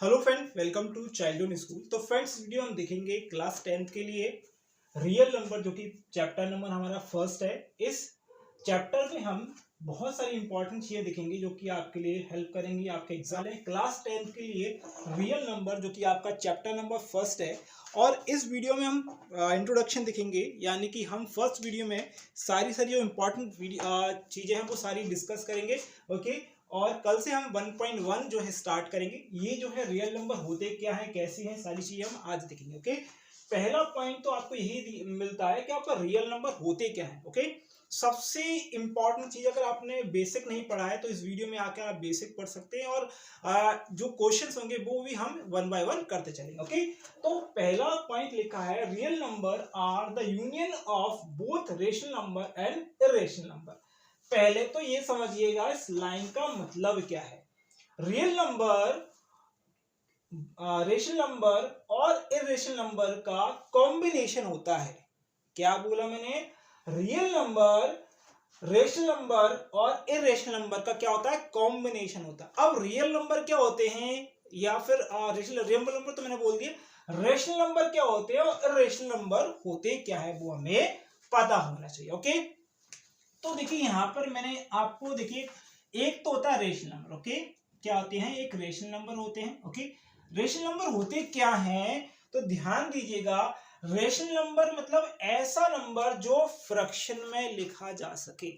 Hello friend, welcome to childhood school. तो friends, video हम देखेंगे क्लास 10th के लिए रियल नंबर, जो कि चैप्टर नंबर हमारा फर्स्ट है। इस चैप्टर में हम बहुत सारी इंपॉर्टेंट चीजें देखेंगे जो कि आपके लिए हेल्प करेंगी आपके एग्जाम में। क्लास 10th के लिए रियल नंबर, जो कि आपका चैप्टर नंबर फर्स्ट है। और इस वीडियो में हम इंट्रोडक्शन देखेंगे, यानी कि हम फर्स्ट वीडियो में सारी जो इंपॉर्टेंट चीजें हैं वो सारी डिस्कस करेंगे। ओके, और कल से हम 1.1 जो है स्टार्ट करेंगे। ये जो है रियल नंबर होते क्या है, कैसे हैं, सारी चीजें हम आज देखेंगे। ओके, पहला पॉइंट तो आपको यही मिलता है कि आपका रियल नंबर होते क्या है। ओके, सबसे इंपॉर्टेंट चीज, अगर आपने बेसिक नहीं पढ़ा है तो इस वीडियो में आकर आप बेसिक पढ़ सकते हैं, और जो क्वेश्चंस होंगे वो भी हम वन बाय वन करते चलेंगे। ओके, तो पहला पॉइंट लिखा है, real number are the union of both rational number and irrational number. पहले तो ये समझिएगा इस लाइन का मतलब क्या है। रियल नंबर, रेशनल नंबर और इर्रेशनल नंबर का कॉम्बिनेशन होता है। क्या बोला मैंने? रियल नंबर, रेशनल नंबर और इर्रेशनल नंबर का क्या होता है? कॉम्बिनेशन होता है। अब रियल नंबर क्या होते हैं, या फिर रियल नंबर तो मैंने बोल दिया। रेशनल नंबर क्या होते हैं और इर्रेशनल नंबर होते क्या है, वो हमें पता होना चाहिए। ओके, तो देखिए यहां पर मैंने आपको, देखिए एक तो होता है रेशनल नंबर। ओके, क्या होते हैं? एक रेशनल नंबर होते हैं। ओके, रेशनल नंबर होते क्या हैं, तो ध्यान दीजिएगा। रेशनल नंबर मतलब ऐसा नंबर जो फ्रैक्शन में लिखा जा सके।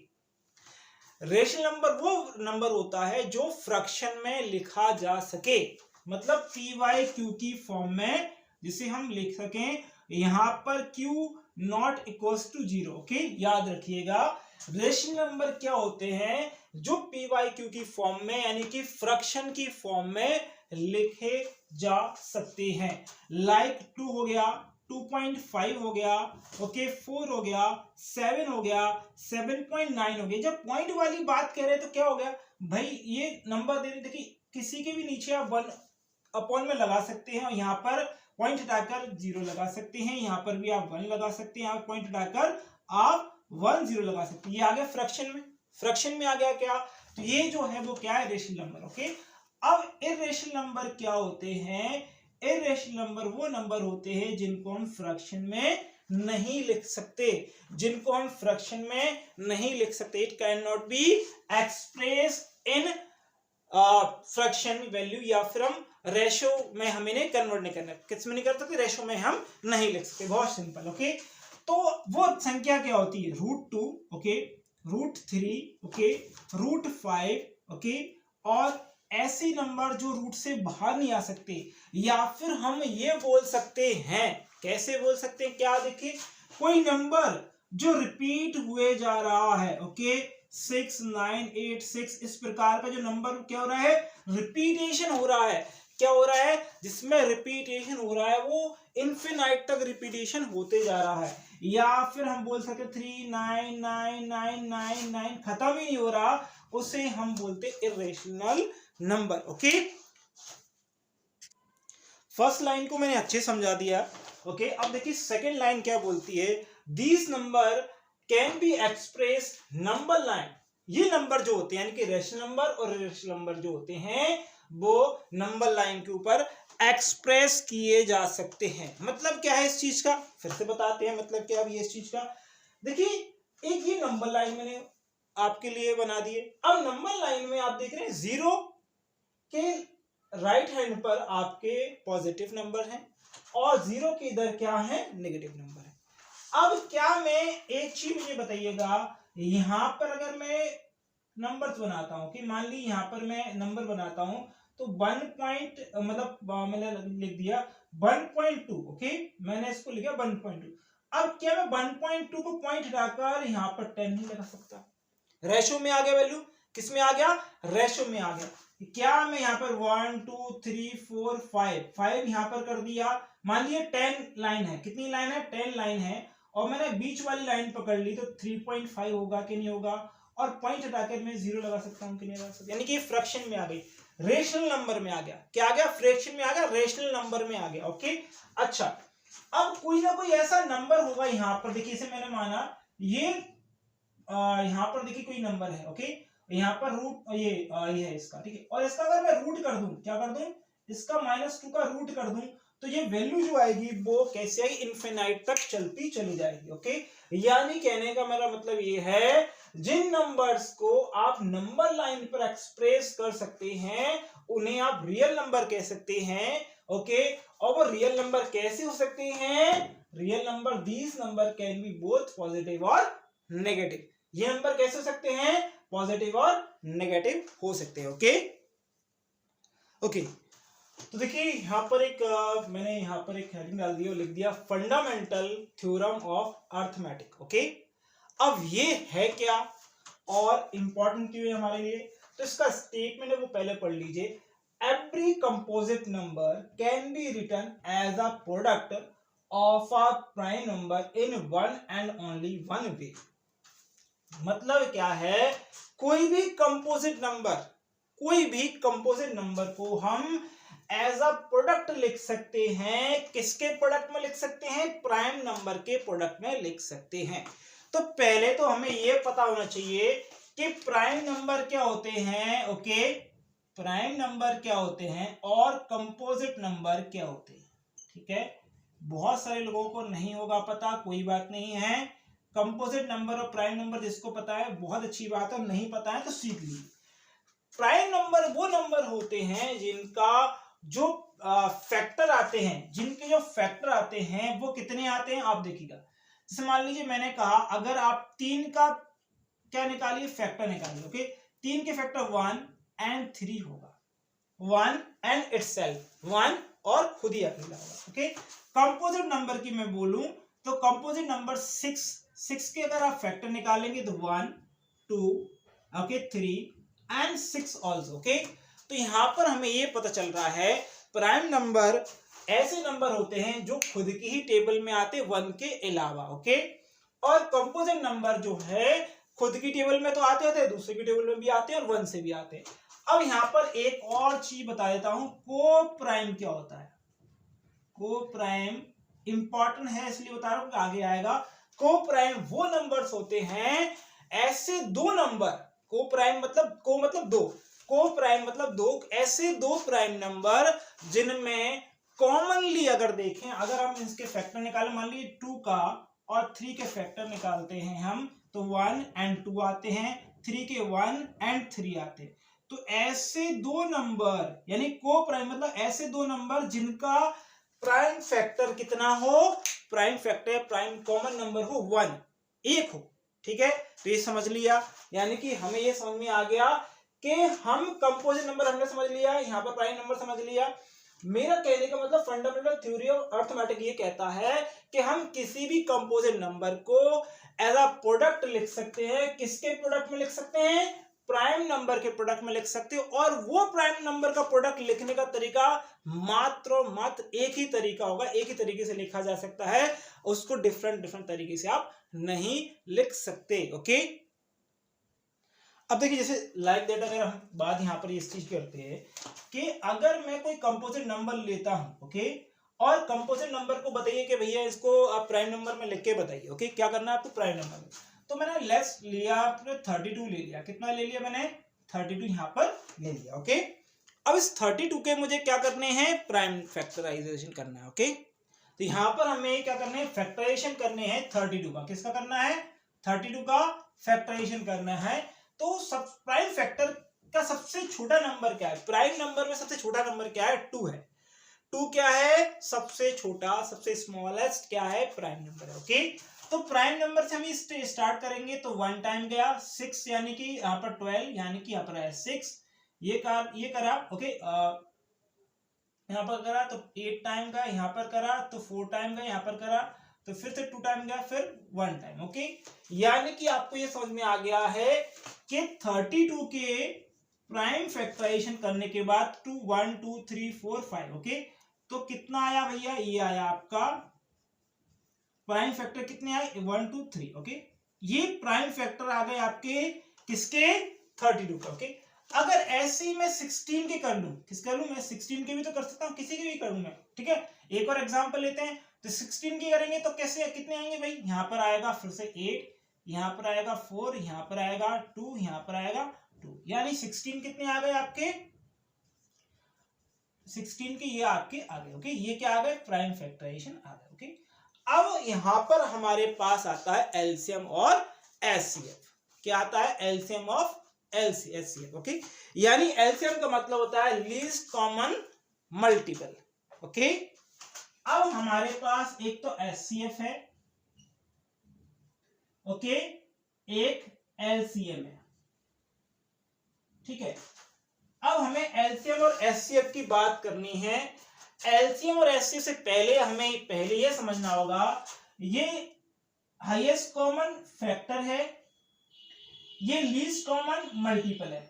रेशनल नंबर वो नंबर होता है जो फ्रैक्शन में लिखा जा सके, मतलब पी वाई क्यू की फॉर्म में, जिसे हम लिख सकें यहां पर q नॉट इक्वल्स टू 0। ओके, याद रखिएगा रेशनल नंबर क्या होते हैं जो पी वाई क्यू की फॉर्म में, यानी कि फ्रैक्शन की फॉर्म में लिखे जा सकते हैं। लाइक 2 हो गया, 2.5 हो गया, ओके 4 हो गया, 7 हो गया, 7.9 हो गया। जब पॉइंट वाली बात कह रहे हैं तो क्या हो गया भाई, ये नंबर दे रहे, देखिए किसी के भी नीचे आप 1 अपॉन में लगा सकते हैं, और यहाँ पर पॉइंट हटाकर 0 लगा सकते हैं, यहाँ पर भी आप 1 लगा सकते हैं, आप पॉइंट हटाकर आप 1 0 लगा सकते हैं। ये आ गया फ्रैक्शन में आ गया क्या, तो ये जो है वो क्या है, रेशनल नंबर। ओके, अब इर्रेशनल नंबर क्या होते हैं? इर्रेशनल नंबर वो नंबर होते हैं जिनको हम फ्रैक्शन में नहीं लिख सकते, जिनको हम फ्रैक्शन में नहीं लिख सकते। It can not be express in fraction value, या फिर हम रेशो में हम इन्हें कन्वर्ट नहीं करना, किस में नहीं कर सकते, रेशो में हम नहीं लिख सकते। बहुत सिंपल। ओके, तो वो संख्या क्या होती है? √2, ओके, √3, ओके, √5, ओके, और ऐसे नंबर जो रूट से बाहर नहीं आ सकते। या फिर हम ये बोल सकते हैं, कैसे बोल सकते हैं, क्या देखिए, कोई नंबर जो रिपीट हुए जा रहा है, ओके 6 9 8 6, इस प्रकार का जो नंबर क्या हो रहा है, रिपीटेशन हो रहा है। क्या हो रहा है? जिसमें रिपीटेशन हो रहा है वो इनफिनाइट तक रिपीटेशन होते जा रहा है। या फिर हम बोल सकते 3 9 9 9 9 9, खत्म ही नहीं हो रहा, उसे हम बोलते irrational number. Okay, first line को मैंने अच्छे समझा दिया। ओके, अब देखिए सेकंड लाइन क्या बोलती है, these number can be express number line. ये नंबर जो होते हैं, यानी कि रेशनल नंबर और इर्रेशनल नंबर जो होते हैं वो नंबर लाइन के ऊपर एक्सप्रेस किए जा सकते हैं। मतलब क्या है इस चीज का, फिर से बताते हैं मतलब क्या है इस चीज का। देखिए एक ये नंबर लाइन मैंने आपके लिए बना दिए। अब नंबर लाइन में आप देख रहे हैं 0 के राइट हैंड पर आपके पॉजिटिव नंबर हैं, और 0 के इधर क्या है, नेगेटिव नंबर है। अब क्या मैं, एक चीज मुझे बताइएगा, यहां पर अगर मैं नंबर्स बनाता हूं, कि मान ली यहां पर मैं नंबर बनाता हूं, तो 1 पॉइंट मतलब मैंने लिख दिया 1.2। ओके, मैंने इसको लिखा 1.2। अब क्या मैं 1.2 को पॉइंट हटाकर यहां पर 10 नहीं लगा सकता? रेशो में आ गया वैल्यू, किस में आ गया, रेशो में आ गया। क्या मैं यहाँ पर 1 2 3 4 5 यहाँ पर कर दिया। मान लिया 10 लाइन है, कितनी लाइन है, 10 लाइन है, और मैंने बीच वाली लाइन पकड़ ली, तो 3.5 होगा कि नहीं होगा, और पॉइंट हटाकर मैं 0 लगा सकता हूँ कि नहीं लगा सकता, यानी कि फ्रैक्शन में आ गई, रेशनल नंबर में आ गया। क्या आ गया, फ्रैक्शन में आ गया, रेशनल नंबर में आ गया। ओके, अच्छा, अब कोई ना कोई ऐसा नंबर होगा यहाँ पर, देखिए इसे मैंने माना ये यहाँ पर देखिए कोई नंबर है। ओके, यहाँ पर रूट ये है इसका, ठीक है, और इसका अगर मैं रूट कर दूं, क्या कर दूं, इसका -2 का रूट कर दूं तो ये वैल्यू जो आएगी वो कैसे आएगी, इनफिनाइट तक चलती चली जाएगी। ओके, यानी कहने का मेरा मतलब ये है जिन नंबर्स को आप नंबर लाइन पर एक्सप्रेस कर सकते हैं उन्हें आप रियल नंबर कह सकते हैं। ओके, और वो रियल नंबर कैसे हो सकते हैं, real number these number can B both positive और नेगेटिव। ये नंबर कैसे हो सकते हैं, पॉजिटिव और नेगेटिव हो सकते हैं। ओके ओके, तो देखिए यहां पर मैंने यहां पर एक हेडिंग डाल दी और लिख दिया fundamental theorem of arithmetic. Okay, अब ये है क्या और इंपॉर्टेंट क्यों है हमारे लिए, तो इसका स्टेटमेंट है वो पहले पढ़ लीजिए। Every composite number can be written as a product of a prime number in one and only one way. मतलब क्या है, कोई भी कंपोजिट नंबर को हम एज अ प्रोडक्ट लिख सकते हैं। किसके प्रोडक्ट में लिख सकते हैं, प्राइम नंबर के प्रोडक्ट में लिख सकते हैं। तो पहले तो हमें यह पता होना चाहिए कि प्राइम नंबर क्या होते हैं। ओके, प्राइम नंबर क्या होते हैं और कंपोजिट नंबर क्या होते हैं। ठीक है, बहुत सारे लोगों को नहीं होगा पता, कोई बात नहीं है। कंपोजिट नंबर और प्राइम नंबर जिसको पता है बहुत अच्छी बात है, और नहीं पता है तो सीख लीजिए। प्राइम नंबर वो नंबर होते हैं जिनका जो फैक्टर आते हैं, जिनके जो फैक्टर आते हैं वो कितने आते हैं आप देखिएगा। जैसे मान लीजिए मैंने कहा अगर आप 3 का क्या निकालिए, फैक्टर निकालिए। ओके, 3 के फैक्टर 1 एंड 3 होगा, 1 एंड इटसेल्फ, 1 और खुद ही अकेला होगा। ओके, कंपोजिट नंबर की मैं बोलूं तो कंपोजिट नंबर 6 के अगर आप फैक्टर निकालेंगे तो 1 2 ओके 3 एंड 6 ऑल्सो। ओके, तो यहां पर हमें यह पता चल रहा है प्राइम नंबर ऐसे नंबर होते हैं जो खुद की ही टेबल में आते 1 के अलावा। ओके, और कंपोजिट नंबर जो है खुद की टेबल में तो आते हैं, दूसरे की टेबल में भी आते हैं और 1 से भी आते हैं। अब यहां पर एक और चीज बता देता हूं, को प्राइम क्या होता है। को प्राइम इंपॉर्टेंट है इसलिए बता रहा हूं कि आगे आएगा। को प्राइम वो नंबर्स होते हैं, ऐसे दो नंबर, को प्राइम मतलब को मतलब दो, को प्राइम मतलब दो, ऐसे दो प्राइम नंबर जिनमें कॉमनली अगर देखें, अगर हम इसके फैक्टर निकालें, मान लीजिए 2 का और 3 के फैक्टर निकालते हैं हम तो 1 एंड 2 आते हैं, 3 के 1 एंड 3 आते हैं। तो ऐसे दो नंबर यानी को प्राइम मतलब ऐसे दो नंबर जिनका प्राइम फैक्टर कितना हो, prime factor prime common number हो 1, एक हो। ठीक है, तो ये समझ लिया, यानी कि हमें ये समझ में आ गया कि हम कंपोजिट नंबर हमने समझ लिया, यहां पर प्राइम नंबर समझ लिया। मेरा कहने का मतलब फंडामेंटल थ्योरी ऑफ अर्थमेटिक ये कहता है कि हम किसी भी कंपोजिट नंबर को एज अ प्रोडक्ट लिख सकते हैं। किसके प्रोडक्ट में लिख सकते हैं, प्राइम नंबर के प्रोडक्ट में लिख सकते हो। और वो प्राइम नंबर का प्रोडक्ट लिखने का तरीका मात्र एक ही तरीका होगा, एक ही तरीके से लिखा जा सकता है, उसको डिफरेंट तरीके से आप नहीं लिख सकते। ओके, अब देखिए जैसे लाइक दैट अगर हम बात यहां पर इस चीज करते हैं कि अगर मैं कोई कंपोजिट नंबर लेता हूं, ओके, और कंपोजिट नंबर को बताइए कि भैया इसको आप प्राइम नंबर में लिख के बताइए। ओके, क्या करना है आपको, प्राइम नंबर में, तो मैंने लेस लिया, 32 ले लिया। कितना ले लिया मैंने, 32 यहां पर ले लिया। ओके, अब इस 32 के मुझे क्या करने हैं, प्राइम फैक्टराइजेशन करना है। ओके, तो यहां पर हमें क्या करने हैं, फैक्टराइजेशन करने हैं 32 का। किसका करना है, 32 का फैक्टराइजेशन करना है। तो सब प्राइम फैक्टर का सबसे छोटा नंबर क्या है, प्राइम नंबर में सबसे छोटा नंबर क्या है, 2 है। 2 क्या है, सबसे छोटा, सबसे स्मॉलेस्ट क्या है, प्राइम नंबर है। ओके, तो प्राइम नंबर से हम स्टार्ट करेंगे तो 1 टाइम गया, 6 यानी कि यहाँ पर 12 यानी कि यहाँ पर है 6, ये करा। ओके, यहाँ पर करा तो 8 टाइम का, यहाँ पर करा तो 4 टाइम का, यहाँ पर करा तो फिर से 2 टाइम गया, फिर 1 टाइम। ओके, यानी कि आपको ये समझ में आ गया है कि 32 के प्राइम फैक्टराइजेशन करने के बाद 2 1 2 3 4 5। ओके, तो कितना आया भैया, ये आया आपका प्राइम फैक्टर, कितने आए 1 2 3। ओके, ये प्राइम फैक्टर आ गए आपके किसके, 32 का। ओके, अगर ऐसे ही मैं 16 के कर लूं, किस कर लूं मैं, 16 के भी तो कर सकता हूं, किसी के भी कर लूं मैं। ठीक है, एक और एग्जांपल लेते हैं, तो 16 की करेंगे तो कैसे कितने आएंगे भाई, यहां पर आएगा फिर से 8, यहां पर आएगा 4, यहां पर आएगा 2, यहां पर आएगा 2, यानी 16 कितने आ गए आपके, 16 के ये आपके आ गए। ओके, ये क्या आ गए, प्राइम फैक्टराइजेशन आ गए। ओके, अब यहां पर हमारे पास आता है एलसीएम और एचसीएफ। क्या आता है, एलसीएम ऑफ एचसीएफ। ओके, यानी एलसीएम का मतलब होता है लीस्ट कॉमन मल्टीपल। ओके, अब हमारे पास एक तो एचसीएफ है, ओके, एक एलसीएम है। ठीक है, अब हमें एलसीएम और एचसीएफ की बात करनी है। एलसीएम और एचसीएफ से हमें पहले यह समझना होगा, ये हाईएस्ट कॉमन फैक्टर है, ये लीस्ट कॉमन मल्टीपल है।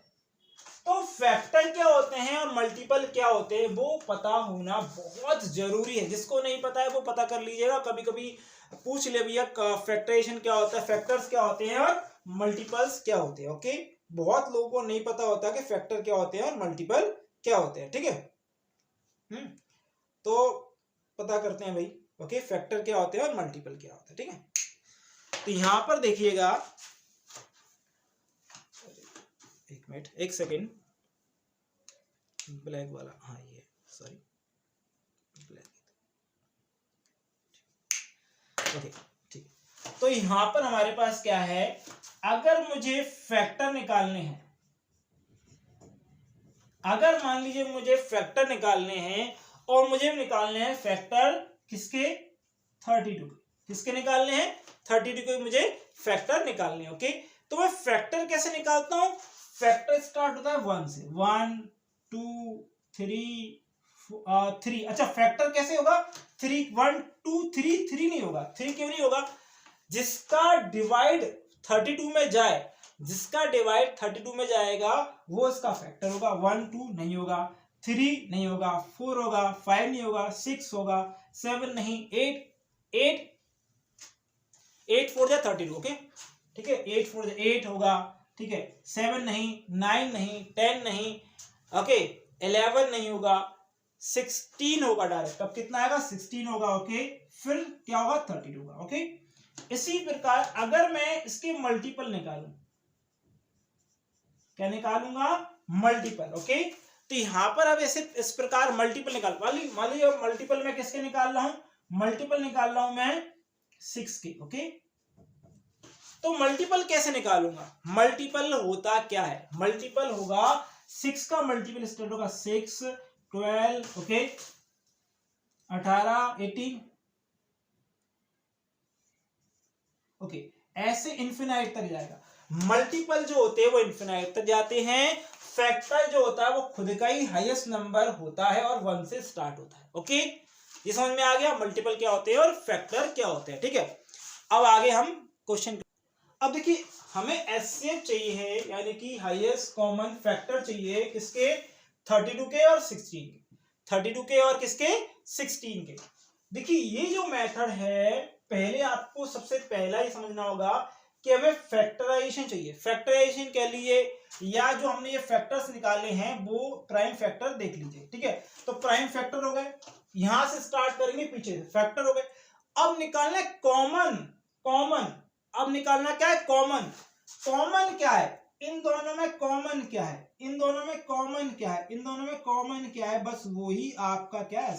तो फैक्टर क्या होते हैं और मल्टीपल क्या होते हैं वो पता होना बहुत जरूरी है। जिसको नहीं पता है वो पता कर लीजिएगा, कभी कभी पूछ ले भैया फैक्टराइजेशन क्या होता है, फैक्टर्स क्या होते हैं और मल्टीपल्स क्या होते हैं। ओके, बहुत लोगों को नहीं पता होता कि फैक्टर क्या होते हैं और मल्टीपल क्या होते हैं। ठीक है, तो पता करते हैं भाई। ओके, फैक्टर क्या होते हैं और मल्टीपल क्या होता है। ठीक है, तो यहां पर देखिएगा, एक मिनट, एक सेकेंड, ब्लैक वाला, हाँ ये सॉरी ब्लैक। ओके, ठीक, तो यहां पर हमारे पास क्या है, अगर मुझे फैक्टर निकालने हैं, अगर मान लीजिए मुझे फैक्टर निकालने हैं और मुझे निकालने हैं फैक्टर किसके, 32 के। किसके निकालने हैं, 32 के मुझे फैक्टर निकालने हैं। ओके, तो मैं फैक्टर कैसे निकालता हूं, फैक्टर स्टार्ट होता है 1 से, 1 2 3 3। अच्छा, फैक्टर कैसे होगा, 3 1 2 3 3 नहीं होगा। 3 क्यों नहीं होगा, जिसका डिवाइड 32 में जाए, जिसका डिवाइड 32 में जाएगा वो इसका फैक्टर होगा। 1 2 नहीं होगा, 3 नहीं होगा, 4 होगा, 5 नहीं होगा, 6 होगा, 7 नहीं, 8 4 जा 32। ओके, ठीक है, 8 4 जा 8 होगा। ठीक है, 7 नहीं, 9 नहीं, 10 नहीं, ओके, 11 नहीं होगा, 16 होगा डायरेक्ट। अब कितना आएगा, 16 होगा। ओके, फिर क्या होगा, 32 होगा। ओके, इसी प्रकार अगर मैं इसके मल्टीपल निकालूं, क्या निकालूंगा, मल्टीपल। ओके, तो यहां पर अब ऐसे इस प्रकार मल्टीपल निकाल, मान लीजिए मल्टीपल में किसके निकाल रहा हूं, मल्टीपल निकाल रहा हूं मैं 6 के। ओके, तो मल्टीपल कैसे निकालूंगा, मल्टीपल होता क्या है, मल्टीपल होगा 6 का मल्टीपल स्टार्ट होगा 6 12, ओके, 18 18, ओके, ऐसे इन्फिनाइट तक जाएगा। मल्टीपल जो होते हैं वो इन्फिनाइट तक जाते हैं। फैक्टर जो होता है वो खुद का ही हाईएस्ट नंबर होता है और 1 से स्टार्ट होता है। ओके, ये समझ में आ गया, मल्टीपल क्या होते हैं और फैक्टर क्या होते हैं। ठीक है, अब आगे हम क्वेश्चन, अब देखिए हमें एचसीएफ चाहिए है, यानी कि हाईएस्ट कॉमन फैक्टर चाहिए किसके, 32 के और 16 के, 32 के और किसके, 16 के। देखिए ये जो मेथड है, पहले आपको सबसे पहला ही समझना होगा कि हमें फैक्टराइजेशन चाहिए। फैक्टराइजेशन कह लिए, या जो हमने ये फैक्टर्स निकाले हैं वो प्राइम फैक्टर देख लीजिए। ठीक है, तो प्राइम फैक्टर हो गए, यहां से स्टार्ट करेंगे पीछे से, फैक्टर हो गए। अब निकालना है कॉमन, कॉमन, अब निकालना क्या है, कॉमन। कॉमन क्या है, इन दोनों में कॉमन क्या है, इन दोनों में कॉमन क्या है, इन दोनों में कॉमन क्या है, बस वही आपका क्या है,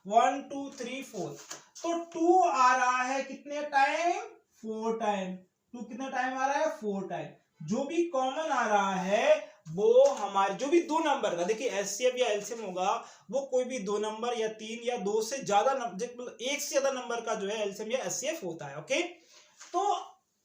1 2 3 4। तो 2 आ रहा है कितने टाइम, 4 टाइम। 2 कितना टाइम आ रहा है, 4 टाइम। जो भी कॉमन आ रहा है वो हमारे जो भी दो नंबर का, देखिए एचसीएफ या एलसीएम होगा, वो कोई भी 2 नंबर या 3 या 2 से ज्यादा एक से ज्यादा नंबर का जो है एलसीएम या एचसीएफ होता है। ओके, तो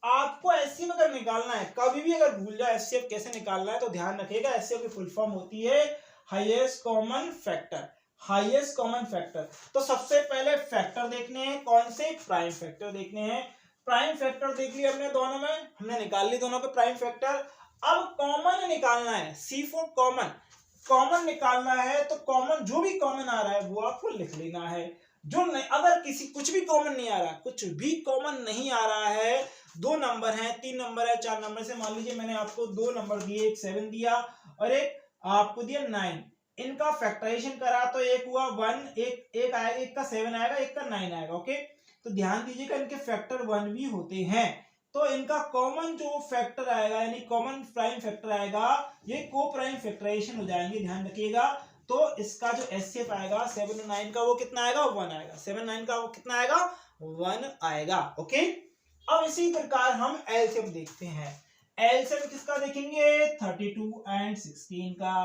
आपको एचसीएफ अगर निकालना है, कभी भी अगर भूल जाए एचसीएफ कैसे निकालना है, तो ध्यान रखिएगा एचसीएफ की फुल फॉर्म होती है highest common factor, highest common factor. तो सबसे पहले फैक्टर देखने हैं, कौन से, प्राइम फैक्टर देखने हैं। प्राइम फैक्टर देख लिया हमने, दोनों में हमने निकाल ली दोनों के प्राइम फैक्टर। अब कॉमन निकालना है, C4 कॉमन, कॉमन निकालना है। तो कॉमन जो भी कॉमन आ रहा है वो आपको लिख लेना है। जो नहीं, अगर किसी कुछ भी कॉमन नहीं आ रहा, कुछ भी कॉमन नहीं आ रहा है, 2 नंबर है, 3 नंबर है, 4 नंबर से, मान लीजिए मैंने आपको 2 नंबर दिए, एक 7 दिया और एक आपको दिया 9, इनका फैक्टराइजेशन करा तो एक हुआ 1, एक आएगा, एक का 7 आएगा, एक का 9 आएगा। ओके, तो ध्यान दीजिएगा इनके फैक्टर 1 भी होते हैं। तो इनका कॉमन जो फैक्टर आएगा, यानी कॉमन प्राइम फैक्टर आएगा, ये को प्राइम फैक्टराइजेशन हो जाएंगे, ध्यान रखिएगा। तो इसका जो एचसीएफ आएगा 7 और 9 का वो कितना आएगा 1 आएगा, 7 9 का वो कितना आएगा 1 आएगा। ओके, अब इसी प्रकार हम एलसीएम देखते हैं। एलसीएम किसका देखेंगे 32 एंड 16 का।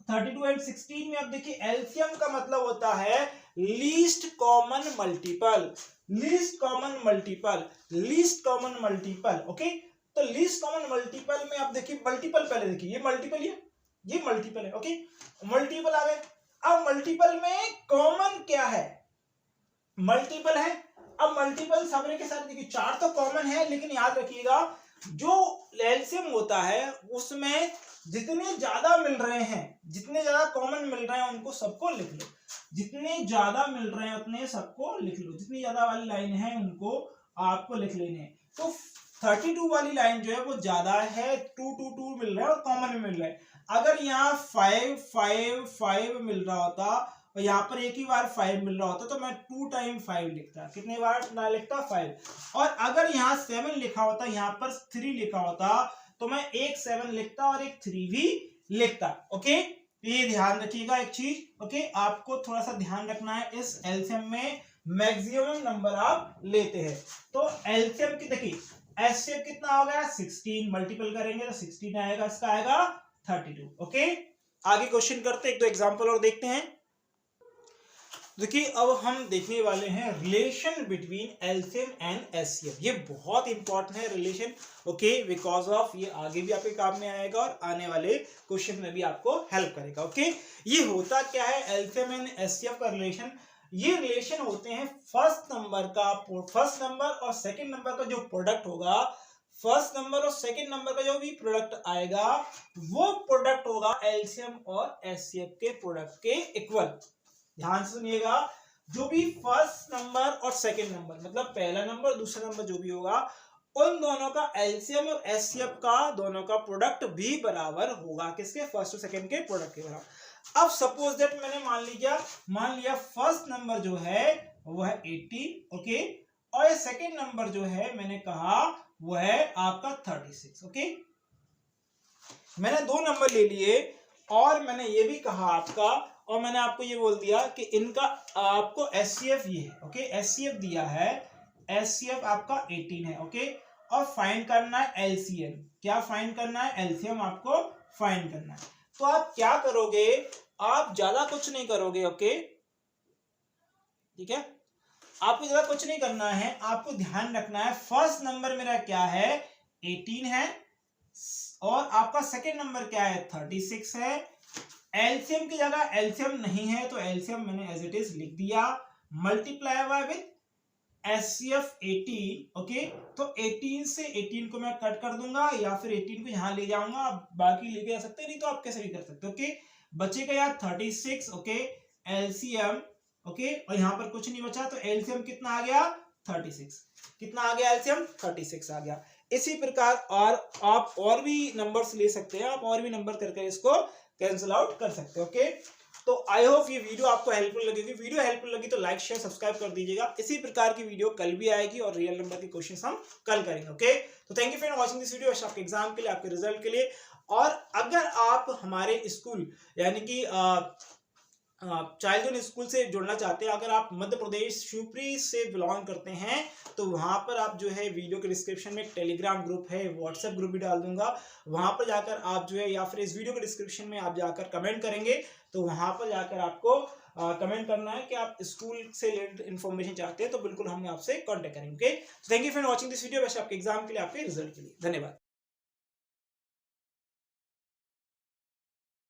32 एंड 16 में अब देखिए एलसीएम का मतलब होता है least common multiple, least common multiple, least common multiple. Okay, तो लीस्ट कॉमन मल्टीपल में आप देखिए मल्टीपल, पहले देखिए ये मल्टीपल, ये मल्टीपल है। ओके, मल्टीपल आ गए। अब मल्टीपल में कॉमन क्या है, मल्टीपल है। अब मल्टीपल सामने के साथ देखिए 4 तो कॉमन है, लेकिन याद रखिएगा जो एलसीएम होता है उसमें जितने ज्यादा मिल रहे हैं, जितने ज्यादा कॉमन मिल रहे हैं उनको सबको लिख लो, जितने ज्यादा मिल रहे हैं उतने सबको लिख लो, जितनी ज्यादा वाली लाइन है उनको आपको लिख लेने हैं। तो 32 वाली लाइन जो है वो ज्यादा है, 2 2 2 मिल रहा है और कॉमन में मिल रहा है। अगर यहाँ 5 5 5 मिल रहा होता और यहाँ पर एक ही बार 5 मिल रहा होता तो मैं 2 टाइम 5 लिखता, कितने बार ना लिखता 5। और अगर यहाँ 7 लिखा होता, यहाँ पर 3 लिखा होता तो मैं एक 7 लिखता और एक 3 भी लिखता। ओके, ये ध्यान रखिएगा एक चीज। ओके, आपको थोड़ा सा ध्यान रखना है, इस एलसीएम में मैक्सिमम नंबर आप लेते हैं। तो एलसीएम की देखिए एचसीएफ कितना हो गया 16, मल्टीपल करेंगे तो 16 आएगा, इसका आएगा 32। ओके, आगे क्वेश्चन करते हैं, एक दो एग्जांपल और देखते हैं। देखिए अब हम देखने वाले हैं relation between LCM and HCF. ये बहुत इंपॉर्टेंट है रिलेशन। ओके, बिकॉज ऑफ ये आगे भी आपके काम में आएगा और आने वाले क्वेश्चन में भी आपको हेल्प करेगा। ओके, ये होता क्या है एलसीएम एंड एचसीएफ का रिलेशन, ये रिलेशन होते हैं फर्स्ट नंबर और सेकंड नंबर का जो प्रोडक्ट होगा, फर्स्ट नंबर और सेकंड नंबर का जो भी प्रोडक्ट आएगा वो प्रोडक्ट होगा एलसीएम और एचसीएफ के प्रोडक्ट के इक्वल। ध्यान से सुनिएगा, जो भी फर्स्ट नंबर और सेकंड नंबर मतलब पहला नंबर दूसरा नंबर जो भी होगा उन दोनों का एलसीएम और एचसीएफ का दोनों का प्रोडक्ट भी बराबर होगा, किसके फर्स्ट और सेकंड के प्रोडक्ट के बराबर। अब सपोज दैट मैंने मान लिया फर्स्ट नंबर जो है वो है 18। ओके, और ये सेकंड नंबर जो है मैंने कहा वो है आपका 36। ओके, मैंने 2 नंबर ले लिए और मैंने ये भी कहा आपका, और मैंने आपको ये बोल दिया कि इनका आपको एचसीएफ ये है। ओके, एचसीएफ दिया है, एचसीएफ आपका 18 है। ओके, और फाइंड करना है एलसीएम। क्या फाइंड करना है, एलसीएम आपको फाइंड करना है। तो आप क्या करोगे, आप ज्यादा कुछ नहीं करोगे। ओके, ठीक है, आपको ज्यादा कुछ नहीं करना है, आपको ध्यान रखना है फर्स्ट नंबर मेरा क्या है 18 है और आपका सेकेंड नंबर क्या है 36 है। एलसीएम की जगह एलसीएम नहीं है तो एलसीएम मैंने एज इट इज लिख दिया, मल्टीप्लाई हुआ विद एचसीएफ 18। ओके, तो 18 से 18 को मैं कट कर दूंगा या फिर 18 को यहां ले जाऊंगा, आप बाकी लेके जा सकते हैं, नहीं तो आप कैसे भी कर सकते। ओके, बचेगा यार 36। Okay, LCM. ओके, और यहां पर कुछ नहीं बचा तो एलसीएम कितना आ गया 36। कितना आ गया एलसीएम 36 आ गया। इसी प्रकार और आप और भी नंबर्स ले सकते हैं, आप और भी नंबर करके इसको कैंसिल आउट कर सकते हैं। ओके, तो आई होप ये वीडियो आपको हेल्पफुल लगेगी। वीडियो हेल्पफुल लगी तो लाइक शेयर सब्सक्राइब कर दीजिएगा। इसी प्रकार की वीडियो कल भी आएगी और रियल नंबर के क्वेश्चंस हम कल करेंगे। ओके, तो thank you for watching this video, आपके एग्जाम के लिए, आपके रिजल्ट के लिए। और अगर आप हमारे स्कूल यानी कि चाइल्डहुड स्कूल से जुड़ना चाहते हैं, अगर आप मध्य प्रदेश शिवपुरी से बिलोंग करते हैं तो वहां पर आप जो है वीडियो के डिस्क्रिप्शन में टेलीग्राम ग्रुप है, व्हाट्सएप ग्रुप भी डाल दूंगा, वहां पर जाकर आप जो है या फिर इस वीडियो के डिस्क्रिप्शन में आप जाकर कमेंट करेंगे तो वहां पर जाकर आपको कमेंट करना है कि आप स्कूल से रिलेटेड इन्फॉर्मेशन चाहते हैं तो बिल्कुल हम आपसे कॉन्टेक्ट करेंगे। Okay, thank you for watching this video, वैसे आपके एग्जाम के लिए, आपके रिजल्ट के लिए। धन्यवाद।